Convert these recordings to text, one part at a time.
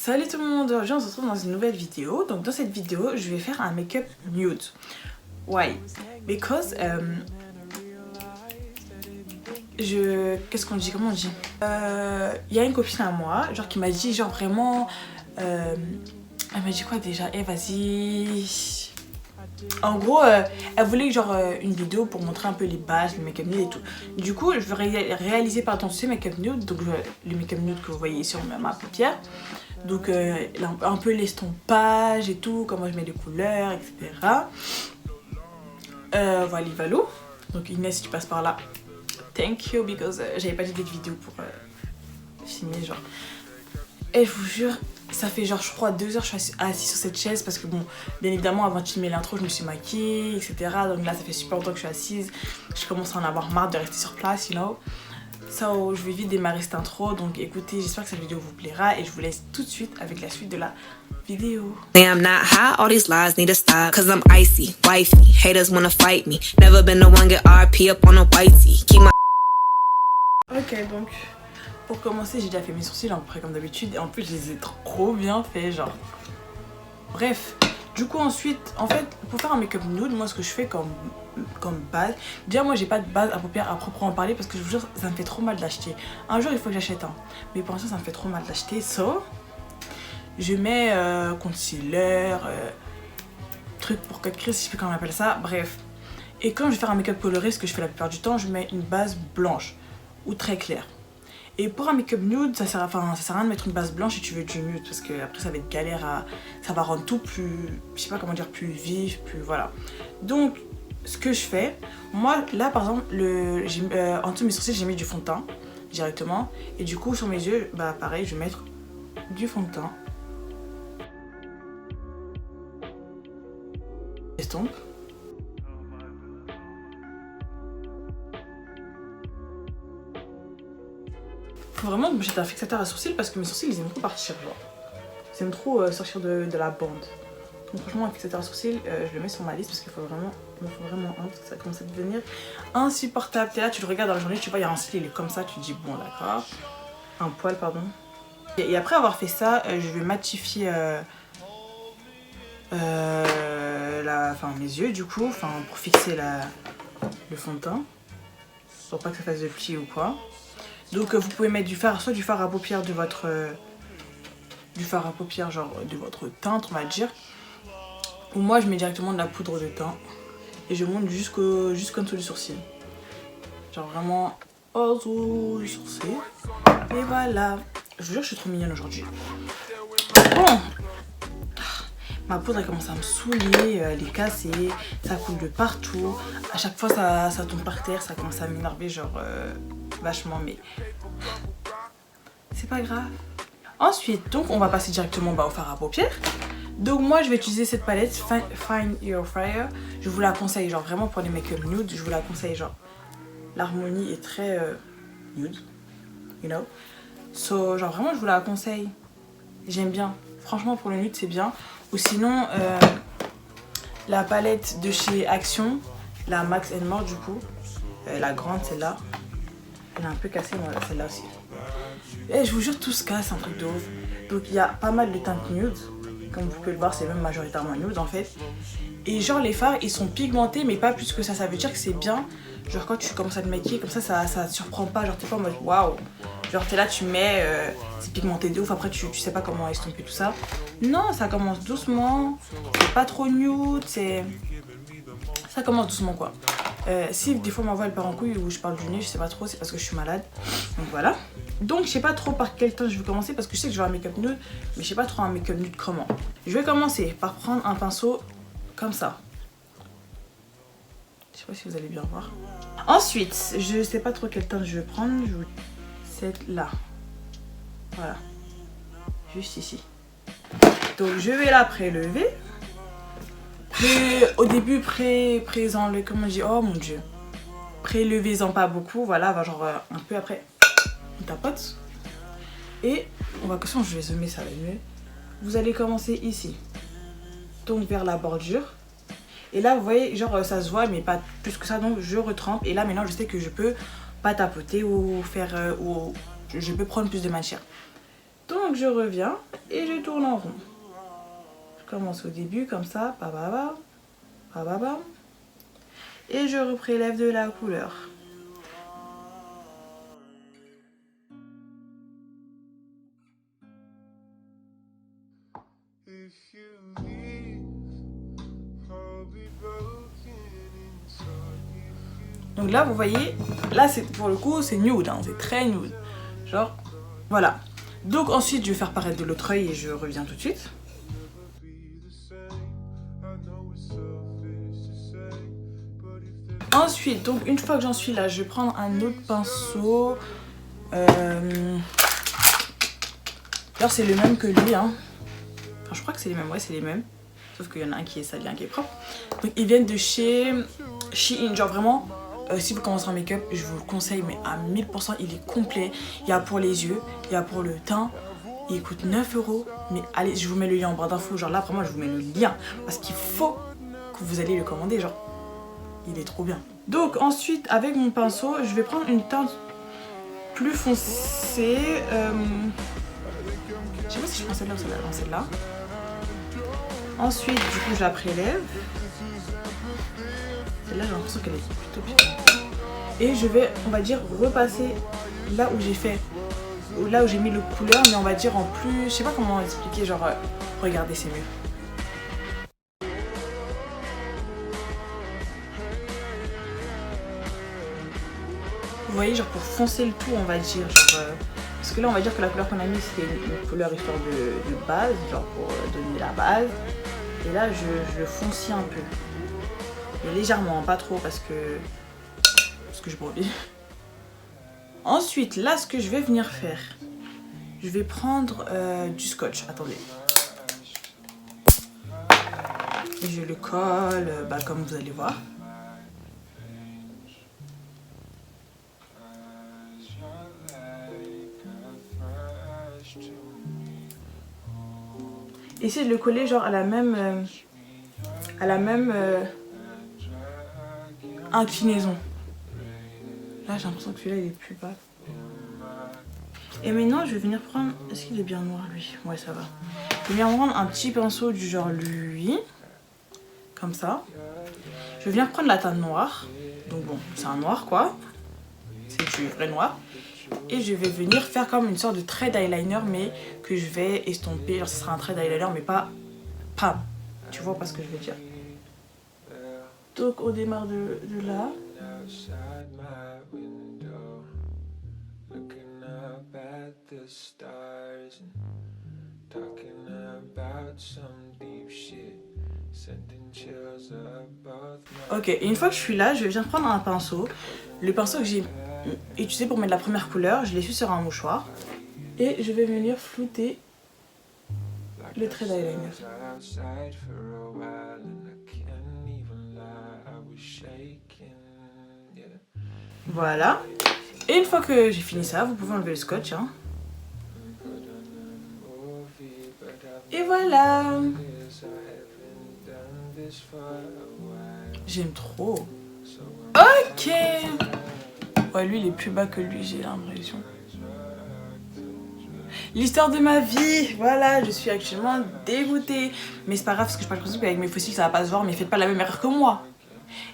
Salut tout le monde, aujourd'hui on se retrouve dans une nouvelle vidéo. Donc dans cette vidéo, je vais faire un make-up nude. Why? Because qu'est-ce qu'on dit? Comment on dit? Y a une copine à moi, genre qui m'a dit genre vraiment... elle m'a dit quoi déjà? Eh vas-y... En gros, elle voulait genre une vidéo pour montrer un peu les bases, le make-up nude et tout. Du coup, je veux réaliser pardon ce make-up nude, donc le make-up nude que vous voyez sur ma paupière. Donc un peu l'estompage et tout, comment je mets les couleurs, etc. Voilà, valou. Donc Inès, si tu passes par là, thank you, because j'avais pas d'idée de vidéo pour filmer genre. Et je vous jure, ça fait genre je crois 2 heures que je suis assise sur cette chaise parce que bon, bien évidemment avant de filmer l'intro je me suis maquillée, etc. Donc là ça fait super longtemps que je suis assise, je commence à en avoir marre de rester sur place, you know. So, je vais vite démarrer cette intro, donc écoutez, j'espère que cette vidéo vous plaira et je vous laisse tout de suite avec la suite de la vidéo. I'm not high, all these lies need to stop. Cause I'm icy, wifey, haters wanna fight me. Never been the one get RP up on a whitey. Keep my... Ok, donc pour commencer, j'ai déjà fait mes sourcils à peu près comme d'habitude et en plus je les ai trop bien fait, genre. Bref, du coup ensuite, en fait, pour faire un make-up nude, moi ce que je fais comme base, déjà moi j'ai pas de base à paupières à proprement parler parce que je vous jure ça me fait trop mal d'acheter. Un jour il faut que j'achète un, mais pour l'instant ça me fait trop mal d'acheter. So, je mets concealer, truc pour cut crease, je sais plus comment on appelle ça, bref. Et quand je vais faire un make-up coloré, ce que je fais la plupart du temps, je mets une base blanche ou très claire. Et pour un make-up nude, ça sert à rien de mettre une base blanche si tu veux du nude parce que après ça va être galère ça va rendre tout plus, je sais pas comment dire, plus vif, plus voilà. Donc ce que je fais, moi là par exemple, en dessous de mes sourcils j'ai mis du fond de teint directement et du coup sur mes yeux, bah pareil je vais mettre du fond de teint. Estompe. Faut vraiment que j'achète un fixateur à sourcils parce que mes sourcils ils aiment trop partir genre. Ils aiment trop sortir de la bande. Donc franchement un fixateur à sourcils, je le mets sur ma liste parce qu'il faut vraiment un parce que ça commence à devenir insupportable. T'es là, tu le regardes dans la journée, tu vois il y a un cil, il est comme ça, tu te dis bon d'accord. Un poil pardon. Et après avoir fait ça, je vais matifier mes yeux du coup, pour fixer le fond de teint. Pour pas que ça fasse de plis ou quoi. Donc vous pouvez mettre soit du fard à paupières de votre genre de votre teinte on va dire. Ou moi je mets directement de la poudre de teint et je monte jusqu'en dessous du sourcil. Genre vraiment en dessous du sourcil. Et voilà. Je vous jure je suis trop mignonne aujourd'hui. Bon. Ma poudre elle commence à me saouler, elle est cassée, ça coule de partout. À chaque fois ça tombe par terre, ça commence à m'énerver genre vachement, mais c'est pas grave. Ensuite, donc on va passer directement au fard à paupières. Donc moi je vais utiliser cette palette Find Your Fire. Je vous la conseille genre vraiment pour les make-up nude, je vous la conseille genre. L'harmonie est très nude, you know. So genre vraiment je vous la conseille. J'aime bien. Franchement pour le nude c'est bien. Ou sinon la palette de chez Action, la Max & More du coup, la grande celle-là. Elle est un peu cassée, mais celle-là aussi. Et je vous jure, tout se casse, un truc de ouf. Donc il y a pas mal de teintes nude. Comme vous pouvez le voir, c'est même majoritairement nude en fait. Et genre les fards, ils sont pigmentés, mais pas plus que ça. Ça veut dire que c'est bien. Genre quand tu commences à te maquiller comme ça te surprend pas. Genre t'es pas en mode waouh. Genre t'es là, tu mets, c'est pigmenté de ouf. Après tu sais pas comment estomper tout ça. Non, ça commence doucement. C'est pas trop nude, ça commence doucement quoi. Si des fois ma voix elle part en couille ou je parle du nez, je sais pas trop, c'est parce que je suis malade. Donc voilà. Donc je sais pas trop par quel temps je vais commencer parce que je sais que je vais un make-up nude, mais je sais pas trop un make-up nude comment. Je vais commencer par prendre un pinceau comme ça. Je sais pas si vous allez bien voir. Ensuite, je sais pas trop quel teint je vais prendre. Cette là. Voilà. Juste ici. Donc je vais la prélever. Au début, présent-le, comment on dit, oh mon dieu. Prélevez-en pas beaucoup, voilà, genre un peu après, on tapote. Et on va, quand je vais zoomer, ça va mieux. Vous allez commencer ici. Donc vers la bordure. Et là, vous voyez, genre ça se voit, mais pas plus que ça, donc je retrempe. Et là, maintenant, je sais que je peux pas tapoter ou faire, je peux prendre plus de matière. Donc je reviens et je tourne en rond. Je commence au début comme ça, bababa, bababa, et je reprélève de la couleur. Donc là, vous voyez, là, c'est pour le coup, c'est nude, hein, c'est très nude. Genre, voilà. Donc ensuite, je vais faire paraître de l'autre œil et je reviens tout de suite. Ensuite, donc une fois que j'en suis là, je vais prendre un autre pinceau. Alors c'est le même que lui, hein. Enfin, je crois que c'est les mêmes, ouais, c'est les mêmes. Sauf qu'il y en a un qui est sale et un qui est propre. Donc ils viennent de chez Shein, genre vraiment. Si vous commencez un make-up, je vous le conseille, mais à 1000%, il est complet. Il y a pour les yeux, il y a pour le teint. Il coûte 9 €. Mais allez, je vous mets le lien en barre d'infos. Genre là, vraiment, je vous mets le lien. Parce qu'il faut que vous allez le commander. Genre, il est trop bien. Donc ensuite, avec mon pinceau, je vais prendre une teinte plus foncée. Je sais pas si je prends celle-là ou celle-là. Non, celle-là. Ensuite, du coup, je la prélève. Celle-là, j'ai l'impression qu'elle est plutôt bien. Et je vais, on va dire, repasser là où j'ai fait, là où j'ai mis le couleur, mais on va dire en plus, je sais pas comment expliquer, genre, regardez, c'est mieux. Vous voyez, genre pour foncer le tout, on va dire, genre, parce que là, on va dire que la couleur qu'on a mis, c'était une couleur histoire de base, genre pour donner la base. Et là, je le foncis un peu. Mais légèrement, pas trop parce que je brebis. Ensuite, là, ce que je vais venir faire, je vais prendre du scotch. Attendez. Et je le colle, comme vous allez voir. Essayez de le coller genre à la même inclinaison. Là, j'ai l'impression que celui-là, il est plus bas. Et maintenant, je vais venir prendre... Est-ce qu'il est bien noir, lui? Ouais, ça va. Je vais venir prendre un petit pinceau du genre lui. Comme ça. Je vais venir prendre la teinte noire. Donc bon, c'est un noir, quoi. C'est du vrai noir. Et je vais venir faire comme une sorte de trait d'eyeliner, mais que je vais estomper. Genre, ce sera un trait d'eyeliner, mais pas... Pam. Tu vois pas ce que je veux dire? Donc, on démarre de là. Ok, et une fois que je suis là, je viens prendre un pinceau. Le pinceau que j'ai utilisé pour mettre la première couleur, je l'ai su sur un mouchoir. Et je vais venir flouter le trait d'eyeliner. Voilà. Et une fois que j'ai fini ça, vous pouvez enlever le scotch, hein. Et voilà. J'aime trop. Ok. Ouais, lui, il est plus bas que lui, j'ai l'impression. L'histoire de ma vie. Voilà, je suis actuellement dégoûtée. Mais c'est pas grave, parce que je parle principe qu'avec mes fossiles, ça va pas se voir. Mais faites pas la même erreur que moi.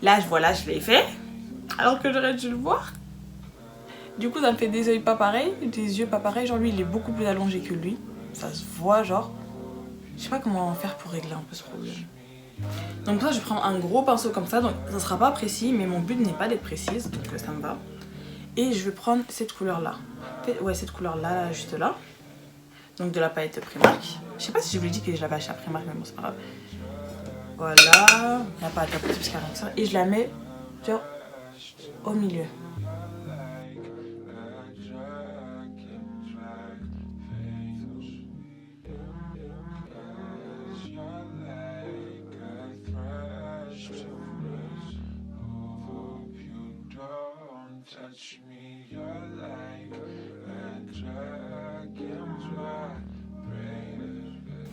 Là, voilà, je l'ai fait. Alors que j'aurais dû le voir. Du coup, ça me fait des yeux pas pareils. Des yeux pas pareils. Genre, lui, il est beaucoup plus allongé que lui. Ça se voit, genre. Je sais pas comment faire pour régler un peu ce problème. Donc là, je vais prendre un gros pinceau comme ça. Donc, ça sera pas précis. Mais mon but n'est pas d'être précise. Donc, ça me va. Et je vais prendre cette couleur-là. Ouais, cette couleur-là, là, juste là. Donc, de la palette Primark. Je sais pas si je vous l'ai dit que je l'avais acheté à Primark, mais bon, c'est pas grave. Voilà. Il n'y a pas à tapoter parce qu'il y a rien que ça. Et je la mets, genre, au milieu.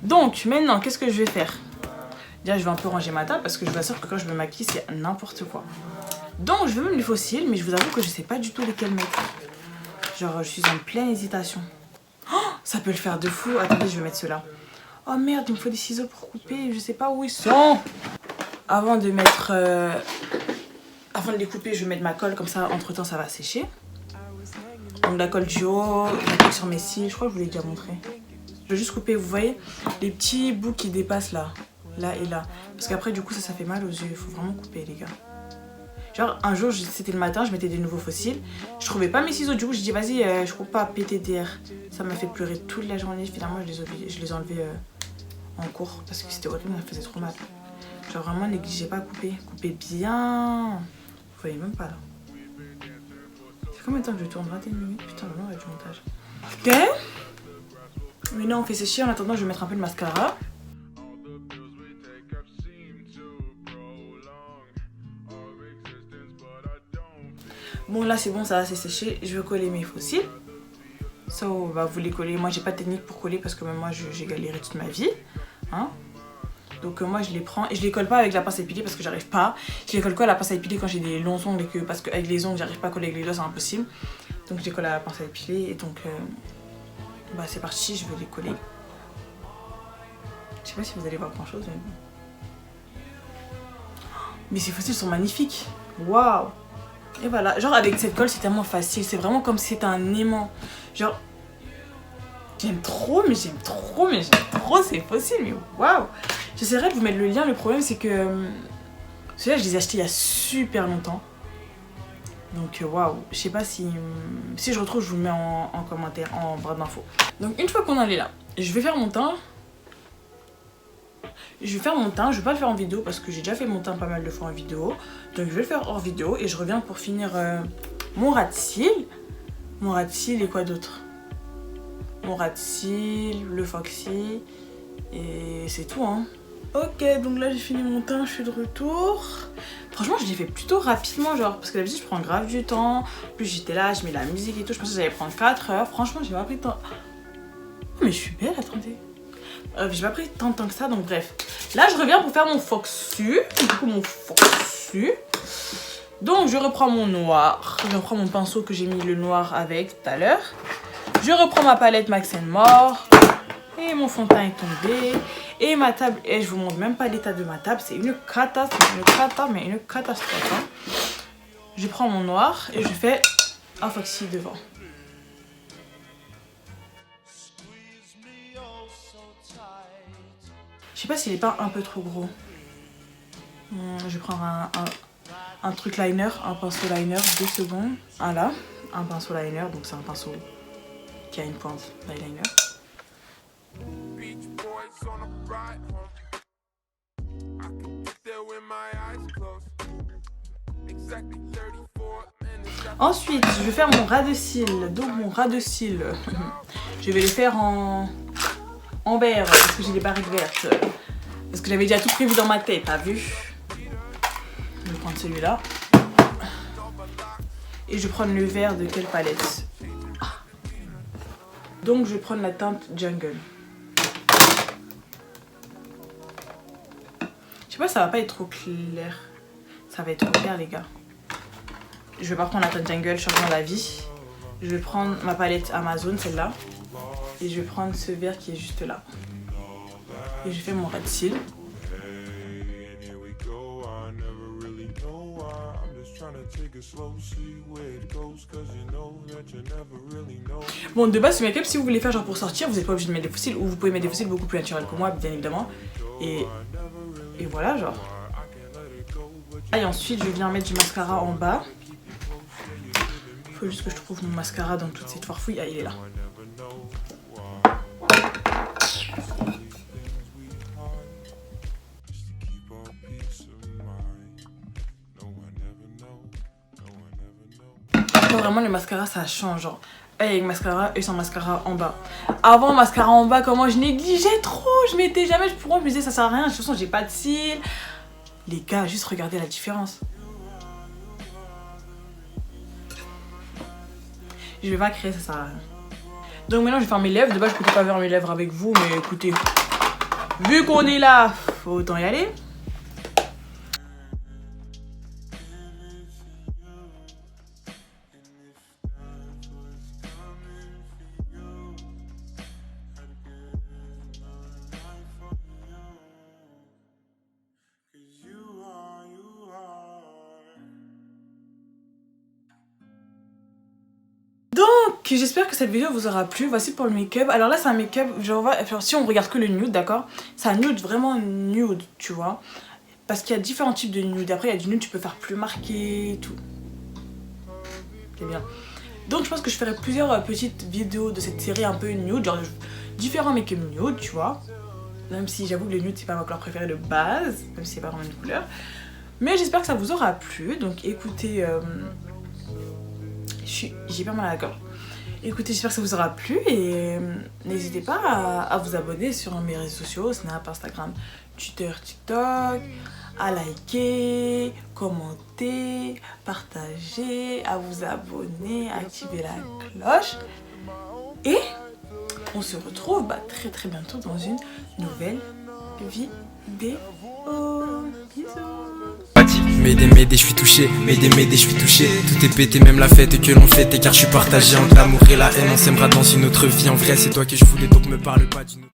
Donc maintenant, qu'est-ce que je vais faire? Déjà, je vais un peu ranger ma table parce que je vous assure que quand je me maquille, c'est n'importe quoi. Donc, je vais mettre les faux cils, mais je vous avoue que je sais pas du tout lesquels mettre. Genre, je suis en pleine hésitation. Oh, Ça peut le faire de fou. Attendez, je vais mettre ceux-là. Oh merde, il me faut des ciseaux pour couper. Je sais pas où ils sont. Avant de mettre... Avant de les couper, je vais mettre ma colle. Comme ça, entre temps, ça va sécher. Donc la colle duo, la colle sur mes cils. Je crois que je vous l'ai déjà montré. Je vais juste couper, vous voyez, les petits bouts qui dépassent là. Là et là. Parce qu'après, du coup, ça fait mal aux yeux. Il faut vraiment couper, les gars. Genre, un jour, c'était le matin, je mettais des nouveaux fossiles. Je trouvais pas mes ciseaux. Du coup, je dis, vas-y, je coupe pas PTDR. Ça m'a fait pleurer toute la journée. Finalement, je les ai enlevés en cours. Parce que c'était horrible, ça faisait trop mal. Genre, vraiment, négligez pas à couper. Coupez bien. Vous voyez même pas là. C'est combien de temps que je tourne? 21 minutes. Putain, le long avec du montage. Ok. Maintenant, on fait sécher. En attendant, je vais mettre un peu de mascara. Bon, là, c'est bon, ça va, c'est séché. Je vais coller mes fossiles. So, bah, vous les collez. Moi, j'ai pas de technique pour coller parce que même moi, j'ai galéré toute ma vie. Hein? Donc, moi, je les prends et je les colle pas avec la pince à épiler parce que j'arrive pas. Je les colle quoi à la pince à épiler quand j'ai des longs ongles et que, parce qu'avec les ongles, j'arrive pas à coller avec les doigts, c'est impossible. Donc, je les colle à la pince à épiler et donc, bah, c'est parti, je vais les coller. Je sais pas si vous allez voir grand chose, mais ces fossiles sont magnifiques. Waouh! Et voilà, genre avec cette colle c'est tellement facile, c'est vraiment comme si c'était un aimant. Genre, j'aime trop ces fossiles, mais waouh! J'essaierai de vous mettre le lien, le problème c'est que ceux-là je les ai achetés il y a super longtemps. Donc waouh, je sais pas si je retrouve, je vous le mets en commentaire, en barre d'infos. Donc une fois qu'on en est là, je vais faire mon teint. Je vais pas le faire en vidéo parce que j'ai déjà fait mon teint pas mal de fois en vidéo. Donc je vais le faire hors vidéo et je reviens pour finir mon ras de cils. Mon ras de cils et quoi d'autre? Mon ras de cils, le foxy et c'est tout hein. Ok, donc là j'ai fini mon teint, je suis de retour. Franchement je l'ai fait plutôt rapidement genre parce que d'habitude je prends grave du temps. En plus j'étais là, je mets la musique et tout, je pensais que j'allais prendre 4 heures. Franchement j'ai pas pris de temps. Oh, mais je suis belle, attendez. J'ai pas pris tant de temps que ça, donc bref. Là, je reviens pour faire mon foxu. Du coup, mon foxu. Donc, je reprends mon noir. Je reprends mon pinceau que j'ai mis le noir avec tout à l'heure. Je reprends ma palette Max & More. Et mon fond de teint est tombé. Et ma table, et je vous montre même pas l'état de ma table. C'est une catastrophe, une catastrophe. Hein. Je prends mon noir et je fais un foxy devant. Je sais pas s'il est pas un peu trop gros. Je vais prendre un truc liner, un pinceau liner, 2 secondes. Un là, un pinceau liner, donc c'est un pinceau qui a une pointe d'eyeliner. Ensuite, je vais faire mon ras de cils. Donc mon ras de cils, je vais le faire en vert parce que j'ai des barrettes vertes. Parce que j'avais déjà tout prévu dans ma tête, t'as vu? Je vais prendre celui-là. Et je vais prendre le vert de quelle palette? Donc je vais prendre la teinte Jungle. Je sais pas, ça va pas être trop clair. Ça va être trop clair les gars. Je vais pas prendre la teinte Jungle, changement d'avis. Je vais prendre ma palette Amazon, celle-là. Et je vais prendre ce vert qui est juste là. Et je fais mon ras de cils. Bon, de base, ce make-up, si vous voulez faire genre pour sortir, vous n'êtes pas obligé de mettre des fossiles. Ou vous pouvez mettre des fossiles beaucoup plus naturels que moi, bien évidemment. Et voilà, genre. Et ensuite, je viens mettre du mascara en bas. Il faut juste que je trouve mon mascara dans toute cette farfouille. Ah, il est là. Vraiment le mascara ça change genre avec mascara et sans mascara en bas. Avant mascara en bas comment je négligeais trop, je mettais jamais, pour moi je me disais ça sert à rien, de toute façon j'ai pas de cils. Les gars juste regardez la différence. Je vais pas créer, ça sert à rien. Donc maintenant je vais faire mes lèvres, de base je comptais pas faire mes lèvres avec vous mais écoutez, vu qu'on est là, faut autant y aller. j'espère que cette vidéo vous aura plu. Voici pour le make-up. Alors là c'est un make-up, genre si on regarde que le nude, d'accord, c'est un nude vraiment nude, tu vois. Parce qu'il y a différents types de nude. Après il y a du nude tu peux faire plus marqué et tout. C'est bien. Donc je pense que je ferai plusieurs petites vidéos de cette série un peu nude, genre différents make-up nude, tu vois. Même si j'avoue que le nude c'est pas ma couleur préférée de base, même si c'est pas vraiment une couleur. Mais j'espère que ça vous aura plu. Donc écoutez, j'ai pas mal à la gorge. Écoutez, j'espère que ça vous aura plu et n'hésitez pas à vous abonner sur mes réseaux sociaux, Snap, Instagram, Twitter, TikTok, à liker, commenter, partager, à vous abonner, à activer la cloche. Et on se retrouve très très bientôt dans une nouvelle vidéo. Bisous. M'aider, je suis touché, m'aider, je suis touché. Tout est pété, même la fête que l'on fait, car je suis partagé entre l'amour et la haine. On s'aimera dans une autre vie, en vrai c'est toi que je voulais, donc me parle pas d'une autre.